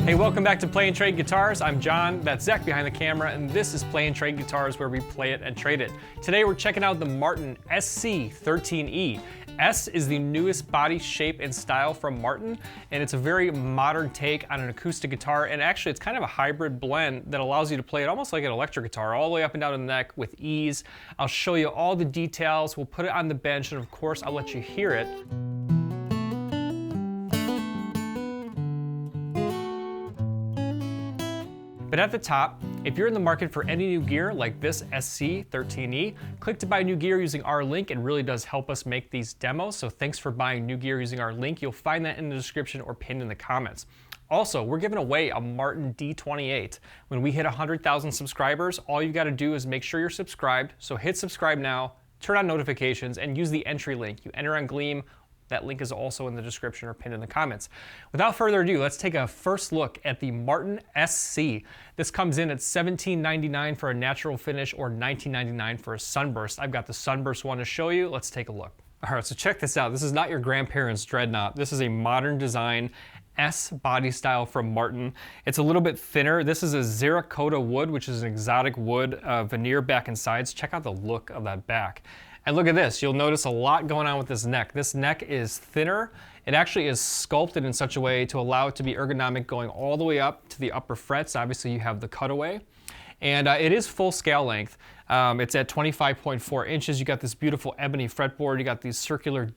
Hey, welcome back to Play and Trade Guitars. I'm John, that's Zach behind the camera, and this is Play and Trade Guitars, where we play it and trade it. Today we're checking out the Martin SC-13E. S is the newest body shape and style from Martin, and it's a very modern take on an acoustic guitar, and actually it's kind of a hybrid blend that allows you to play it almost like an electric guitar, all the way up and down the neck with ease. I'll show you all the details, we'll put it on the bench, and of course I'll let you hear it. But at the top, if you're in the market for any new gear like this SC-13E, click to buy new gear using our link. It really does help us make these demos, so thanks for buying new gear using our link. You'll find that in the description or pinned in the comments. Also, we're giving away a Martin D28. When we hit 100,000 subscribers, all you gotta do is make sure you're subscribed, so hit subscribe now, turn on notifications, and use the entry link. You enter on Gleam. That link is also in the description or pinned in the comments. Without further ado, let's take a first look at the Martin SC. This comes in at $17.99 for a natural finish or $19.99 for a sunburst. I've got the sunburst one to show you. Let's take a look. All right, so check this out. This is not your grandparents' dreadnought. This is a modern design S body style from Martin. It's a little bit thinner. This is a ziricote wood, which is an exotic wood veneer back and sides. Check out the look of that back. And look at this, you'll notice a lot going on with this neck. This neck is thinner. It actually is sculpted in such a way to allow it to be ergonomic going all the way up to the upper frets. Obviously you have the cutaway. And it is full scale length. It's at 25.4 inches. You got this beautiful ebony fretboard. You got these circular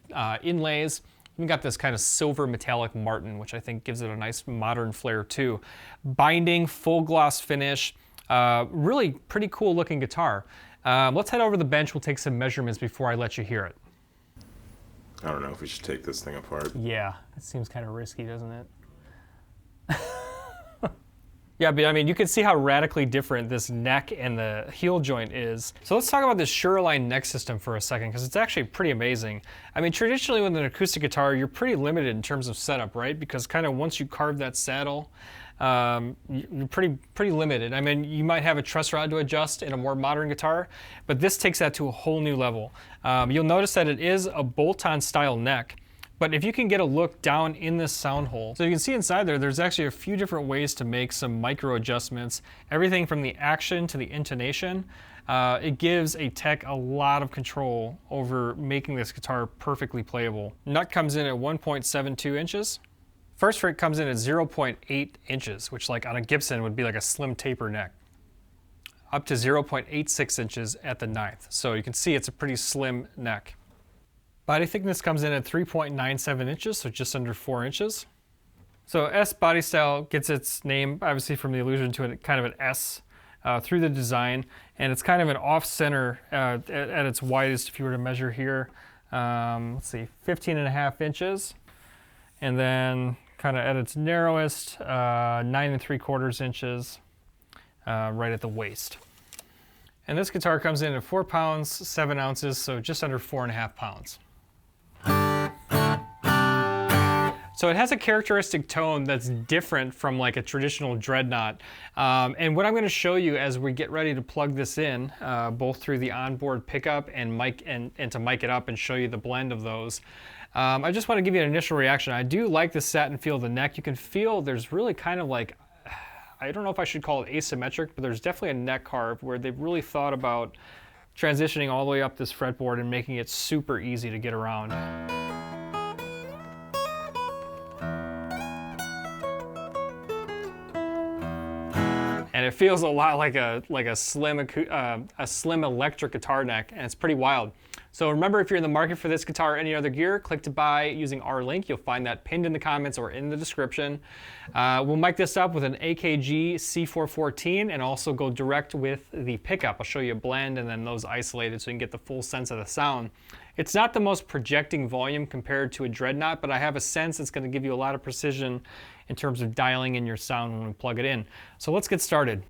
inlays. You got this kind of silver metallic Martin, which I think gives it a nice modern flair too. Binding, full gloss finish. Really pretty cool looking guitar. Let's head over to the bench. We'll take some measurements before I let you hear it. I don't know if we should take this thing apart. Yeah, it seems kind of risky, doesn't it? Yeah, but I mean, you can see how radically different this neck and the heel joint is. So let's talk about this Sureline neck system for a second, because it's actually pretty amazing. I mean, traditionally with an acoustic guitar, you're pretty limited in terms of setup, right? Because kind of once you carve that saddle, you're pretty limited. I mean, you might have a truss rod to adjust in a more modern guitar, but this takes that to a whole new level. You'll notice that it is a bolt-on style neck, but if you can get a look down in this sound hole, so you can see inside there's actually a few different ways to make some micro adjustments. Everything from the action to the intonation. It gives a tech a lot of control over making this guitar perfectly playable. Nut comes in at 1.72 inches. First fret comes in at 0.8 inches, which like on a Gibson would be like a slim taper neck. Up to 0.86 inches at the 9th. So you can see it's a pretty slim neck. Body thickness comes in at 3.97 inches, so just under 4 inches. So S body style gets its name obviously from the allusion to it, kind of an S through the design, and it's kind of an off-center at its widest if you were to measure here. Let's see, 15.5 inches, and then kind of at its narrowest, 9 3/4 inches right at the waist. And this guitar comes in at 4 pounds, 7 ounces, so just under 4.5 pounds. So it has a characteristic tone that's different from like a traditional dreadnought. And what I'm going to show you as we get ready to plug this in, both through the onboard pickup and mic and to mic it up and show you the blend of those. I just want to give you an initial reaction. I do like the satin feel of the neck. You can feel there's really kind of like, I don't know if I should call it asymmetric, but there's definitely a neck carve where they've really thought about transitioning all the way up this fretboard and making it super easy to get around. And it feels a lot like a slim electric guitar neck, and it's pretty wild. So remember, if you're in the market for this guitar or any other gear, click to buy using our link. You'll find that pinned in the comments or in the description. We'll mic this up with an AKG C414 and also go direct with the pickup. I'll show you a blend and then those isolated so you can get the full sense of the sound. It's not the most projecting volume compared to a dreadnought, but I have a sense it's going to give you a lot of precision in terms of dialing in your sound when we plug it in. So let's get started.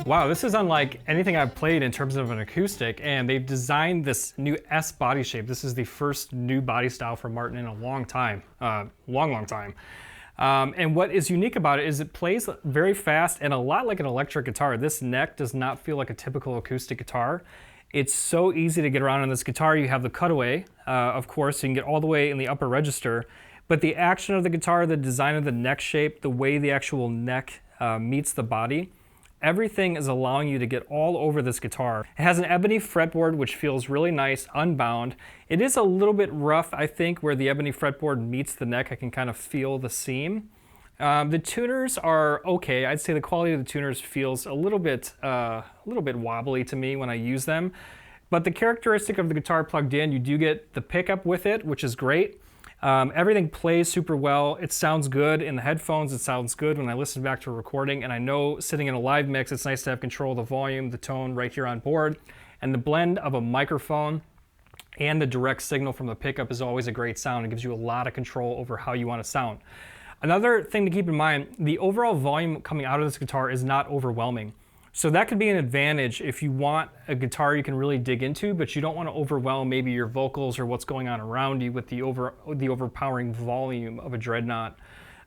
Wow, this is unlike anything I've played in terms of an acoustic, and they've designed this new S body shape. This is the first new body style from Martin in a long time, long time. And what is unique about it is it plays very fast and a lot like an electric guitar. This neck does not feel like a typical acoustic guitar. It's so easy to get around on this guitar. You have the cutaway, of course, so you can get all the way in the upper register, but the action of the guitar, the design of the neck shape, the way the actual neck meets the body, everything is allowing you to get all over this guitar. It has an ebony fretboard, which feels really nice, unbound. It is a little bit rough, I think, where the ebony fretboard meets the neck. I can kind of feel the seam. The tuners are okay. I'd say the quality of the tuners feels a little bit wobbly to me when I use them. But the characteristic of the guitar plugged in, you do get the pickup with it, which is great. Everything plays super well. It sounds good in the headphones. It sounds good when I listen back to a recording. And I know sitting in a live mix, it's nice to have control of the volume, the tone right here on board. And the blend of a microphone and the direct signal from the pickup is always a great sound. It gives you a lot of control over how you want to sound. Another thing to keep in mind, the overall volume coming out of this guitar is not overwhelming. So that could be an advantage if you want a guitar you can really dig into, but you don't want to overwhelm maybe your vocals or what's going on around you with the overpowering volume of a Dreadnought.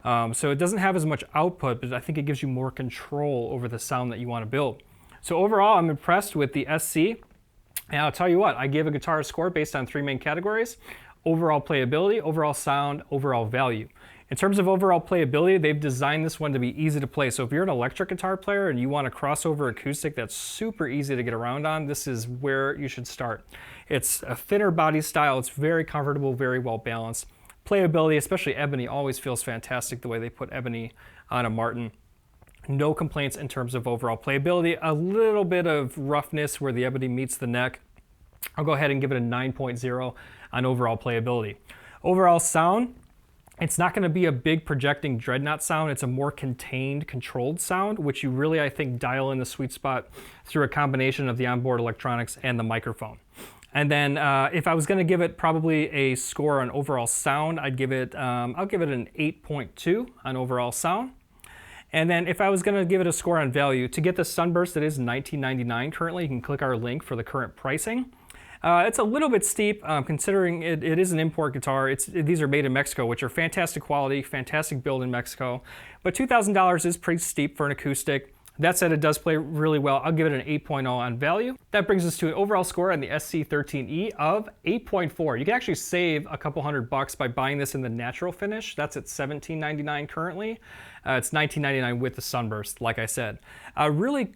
So it doesn't have as much output, but I think it gives you more control over the sound that you want to build. So overall, I'm impressed with the SC. And I'll tell you what, I give a guitar a score based on 3 main categories: overall playability, overall sound, overall value. In terms of overall playability, they've designed this one to be easy to play. So if you're an electric guitar player and you want a crossover acoustic that's super easy to get around on, this is where you should start. It's a thinner body style. It's very comfortable, very well balanced. Playability, especially ebony, always feels fantastic the way they put ebony on a Martin. No complaints in terms of overall playability. A little bit of roughness where the ebony meets the neck. I'll go ahead and give it a 9.0 on overall playability. Overall sound, it's not going to be a big projecting Dreadnought sound. It's a more contained, controlled sound, which you really, I think, dial in the sweet spot through a combination of the onboard electronics and the microphone. And then if I was going to give it probably a score on overall sound, I'd give it, I'll give it an 8.2 on overall sound. And then if I was going to give it a score on value, to get the Sunburst, it is $19.99 currently. You can click our link for the current pricing. It's a little bit steep considering it is an import guitar. These are made in Mexico, which are fantastic quality, fantastic build in Mexico. But $2,000 is pretty steep for an acoustic. That said, it does play really well. I'll give it an 8.0 on value. That brings us to an overall score on the SC-13E of 8.4. You can actually save a couple $100 by buying this in the natural finish. That's at $17.99 currently. It's $19.99 with the Sunburst, like I said. Really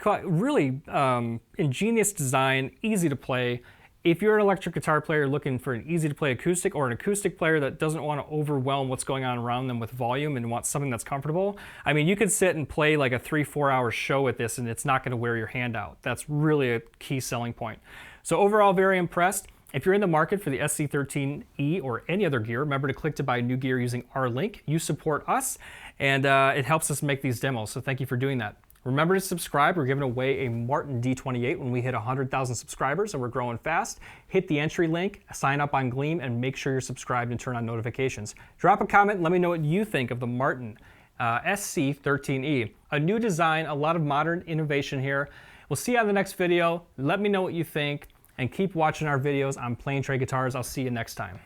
ingenious design, easy to play. If you're an electric guitar player looking for an easy to play acoustic, or an acoustic player that doesn't want to overwhelm what's going on around them with volume and wants something that's comfortable, I mean, you could sit and play like a 3-4 hour show with this and it's not going to wear your hand out. That's really a key selling point. So overall, very impressed. If you're in the market for the SC-13E or any other gear, remember to click to buy new gear using our link. You support us and it helps us make these demos, so thank you for doing that. Remember to subscribe. We're giving away a Martin D28 when we hit 100,000 subscribers, and we're growing fast. Hit the entry link, sign up on Gleam, and make sure you're subscribed and turn on notifications. Drop a comment and let me know what you think of the Martin SC-13E. A new design, a lot of modern innovation here. We'll see you on the next video. Let me know what you think, and keep watching our videos on Plane Tray Guitars. I'll see you next time.